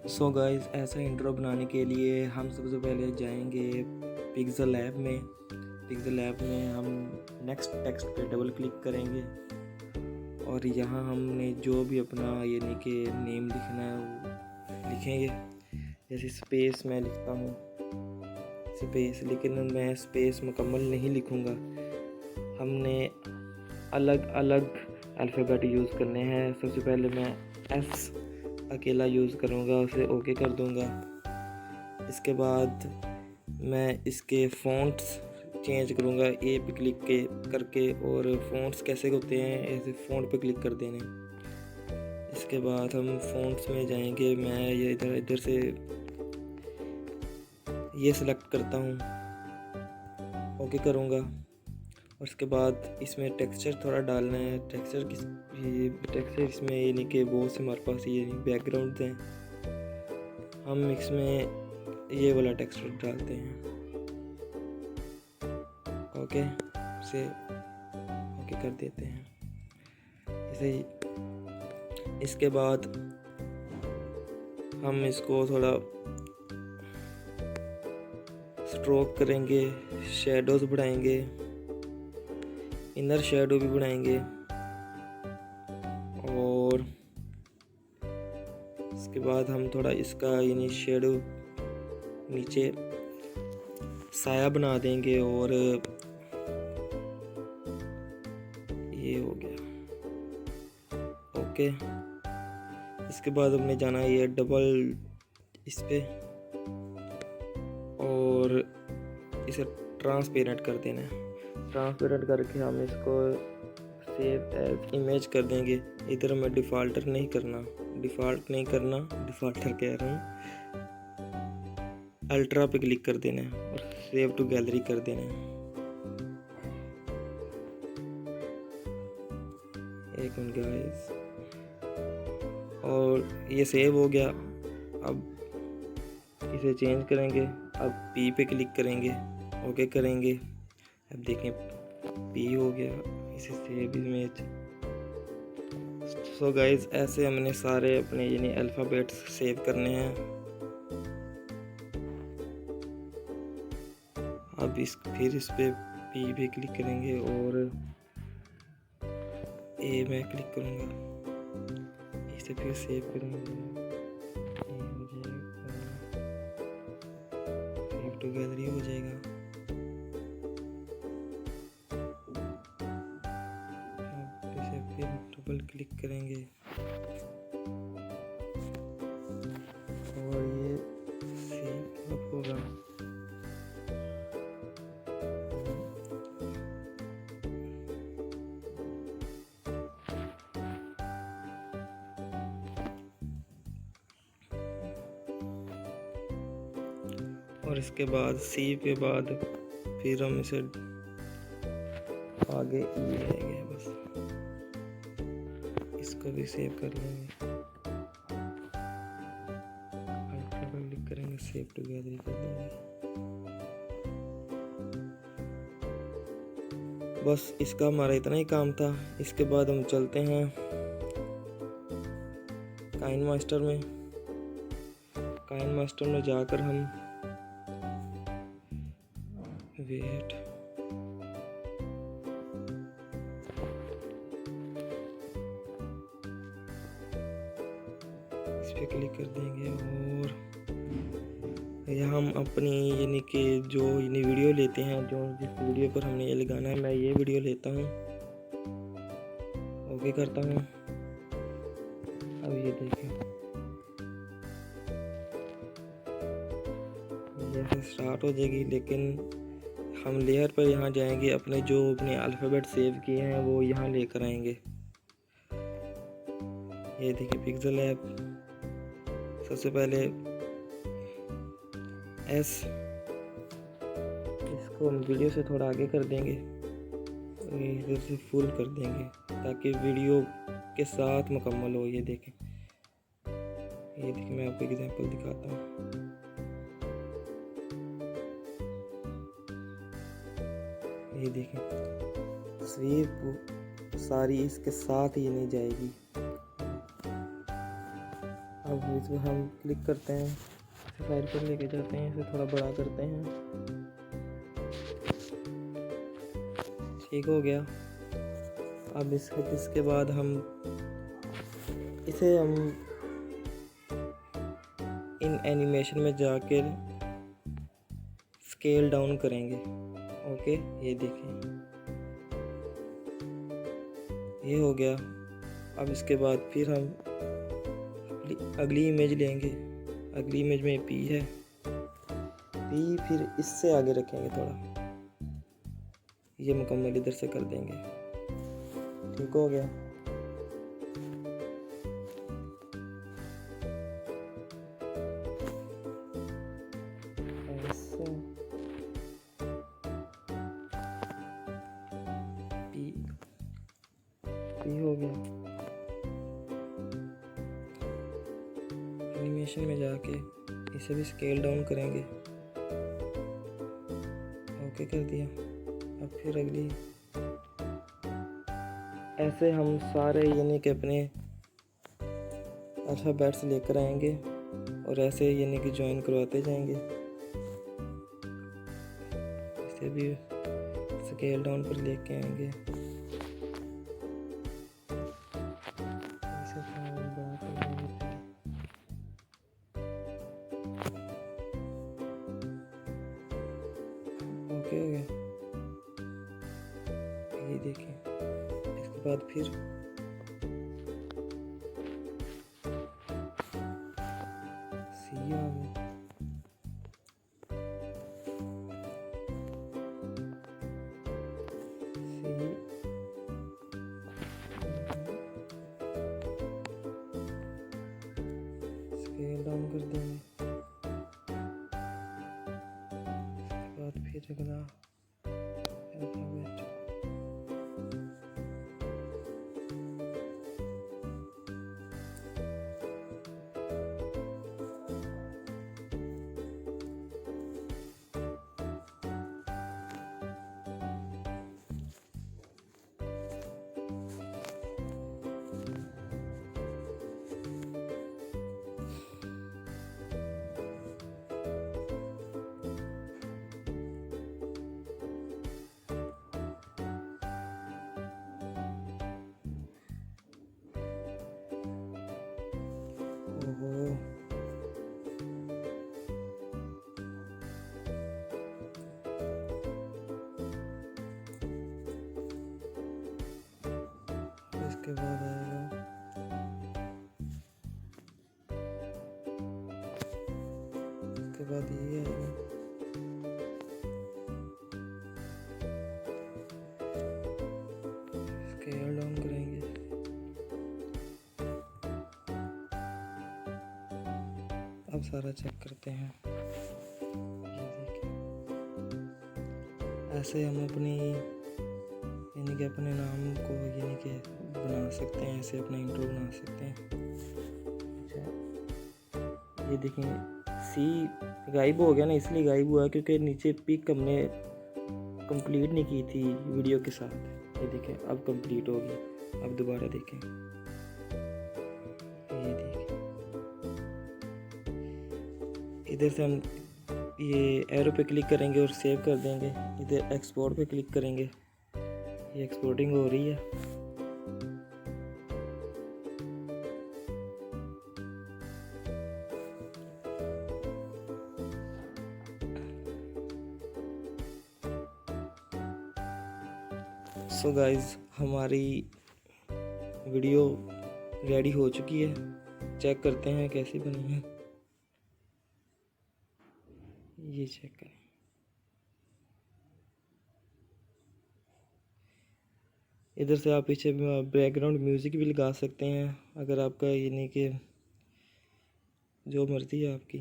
So guys, ऐसा intro बनाने के लिए हम सबसे पहले जाएंगे पिक्सेलैब में। पिक्सेलैब में हम नेक्स्ट टेक्स्ट पे डबल क्लिक करेंगे और यहाँ हमने जो भी अपना यानी कि नेम लिखना है वो लिखेंगे। जैसे स्पेस मैं लिखता हूँ स्पेस, लेकिन मैं स्पेस मुकम्मल नहीं लिखूँगा। हमने अलग अलग अल्फ़ाबेट यूज़ करने हैं। सबसे पहले मैं एस अकेला यूज़ करूँगा, उसे ओके कर दूँगा। इसके बाद मैं इसके फ़ॉन्ट्स चेंज करूँगा ए पे क्लिक करके, और फ़ॉन्ट्स कैसे होते हैं, ऐसे फ़ॉन्ट पे क्लिक कर देने। इसके बाद हम फ़ॉन्ट्स में जाएंगे। मैं ये इधर से ये सिलेक्ट करता हूँ, ओके करूँगा। और उसके बाद इसमें टेक्सचर थोड़ा डालना है। टेक्सचर इसमें यानी कि बहुत से हमारे पास ये बैकग्राउंड हैं, हम इसमें ये वाला टेक्सचर डालते हैं। ओके से ओके कर देते हैं ऐसे ही। इसके बाद हम इसको थोड़ा स्ट्रोक करेंगे, शेडोज़ बढ़ाएंगे, इनर शेडो भी बढ़ाएंगे, और इसके बाद हम थोड़ा इसका यानी शेडो नीचे साया बना देंगे। और ये हो गया ओके। इसके बाद हमने जाना है ये डबल इस पे और इसे ट्रांसपेरेंट कर देना है। ट्रांसपेरेंट करके हम इसको सेव एज इमेज कर देंगे। इधर हमें डिफ़ॉल्टर नहीं करना, डिफ़ॉल्टर कह रहा हूँ, अल्ट्रा पे क्लिक कर देना है और सेव टू गैलरी कर देना है। एक मिनट गाइस, और ये सेव हो गया। अब इसे चेंज करेंगे। अब पी पे क्लिक करेंगे, ओके करेंगे। अब देखें पी हो गया, इसे सेव इमेज। सो गाइस, ऐसे हमने सारे अपने यानी अल्फ़ाबेट्स सेव करने हैं। अब फिर इस पे पी पे क्लिक करेंगे और ए में क्लिक करूँगा, इसे फिर सेव करेंगे। सेव टू गैलरी हो जाएगा। इसे फिर डबल क्लिक करेंगे और ये सेव अब होगा। और इसके बाद सी के बाद फिर हम इसे आगे ये रह गया, बस इसको भी सेव कर लेंगे। अल्ट्रा पर क्लिक करेंगे, सेव टू गैलरी कर देंगे। बस इसका हमारा इतना ही काम था। इसके बाद हम चलते हैं काइन मास्टर में। काइन मास्टर में जाकर हम वेट इस पे क्लिक कर देंगे और यहाँ हम अपनी यानी कि जो यानी वीडियो लेते हैं, जो जिस वीडियो पर हमने ये लगाना है, मैं ये वीडियो लेता हूँ, ओके करता हूँ। अब ये देखें, जैसे स्टार्ट हो जाएगी, लेकिन हम लेयर पर यहाँ जाएंगे, अपने जो अपने अल्फ़ाबेट सेव किए हैं वो यहाँ लेकर आएंगे। ये देखिए पिक्सेलैब। सबसे पहले एस, इसको हम वीडियो से थोड़ा आगे कर देंगे, इधर से फुल कर देंगे ताकि वीडियो के साथ मुकम्मल हो। ये देखें मैं आपको एग्जांपल दिखाता हूँ। ये देखें तस्वीर सारी इसके साथ ही नहीं जाएगी। अब अब इसमें हम क्लिक करते हैं, इसे फाइल पर लेके जाते हैं, इसे थोड़ा बड़ा करते हैं। ठीक हो गया। अब इसके बाद इसे हम इन एनिमेशन में जाकर स्केल डाउन करेंगे। ओके, ये देखिए, ये हो गया। अब इसके बाद फिर हम अगली इमेज लेंगे। अगली इमेज में पी है, पी फिर इससे आगे रखेंगे थोड़ा, ये मुकम्मल इधर से कर देंगे। ठीक हो गया। ऐसे पी हो गया। एनिमेशन में जाके इसे भी स्केल डाउन करेंगे। ओके कर दिया। अब फिर अगली, ऐसे हम सारे यानी कि अपने अल्फ़ाबेट्स लेकर आएंगे और ऐसे यानी कि ज्वाइन करवाते जाएंगे। इसे भी स्केल डाउन पर लेके आएंगे। इसे थोड़ा बड़ा कर देंगे। ओके हो गया। ये देखिए, इसके बाद फिर सी आ गया। स्केल डाउन कर देंगे। इसके बाद फिर अगला अल्फ़ाबेट। ओहो, इसके बाद आएगा इसके बाद ये आएगा। स्केल डाउन करेंगे। अब सारा चेक करते हैं। ये देखिए, ऐसे हम अपनी यानी कि अपने नाम को यानी कि बना सकते हैं, ऐसे अपना इंट्रो बना सकते हैं। अच्छा, ये देखें, सी गायब हो गया ना, इसलिए गायब हुआ क्योंकि नीचे पिक हमने कंप्लीट नहीं की थी वीडियो के साथ। ये देखें, अब कंप्लीट हो गई। अब दोबारा देखें, ये देखें, इधर से हम ये एरो पे क्लिक करेंगे और सेव कर देंगे। इधर एक्सपोर्ट पे क्लिक करेंगे, ये एक्सपोर्टिंग हो रही है। सो गाइज, हमारी वीडियो रेडी हो चुकी है। चेक करते हैं कैसी बनी है। ये चेक करें। इधर से आप पीछे बैकग्राउंड म्यूज़िक भी लगा सकते हैं, अगर आपका यानी कि जो मर्ज़ी है आपकी।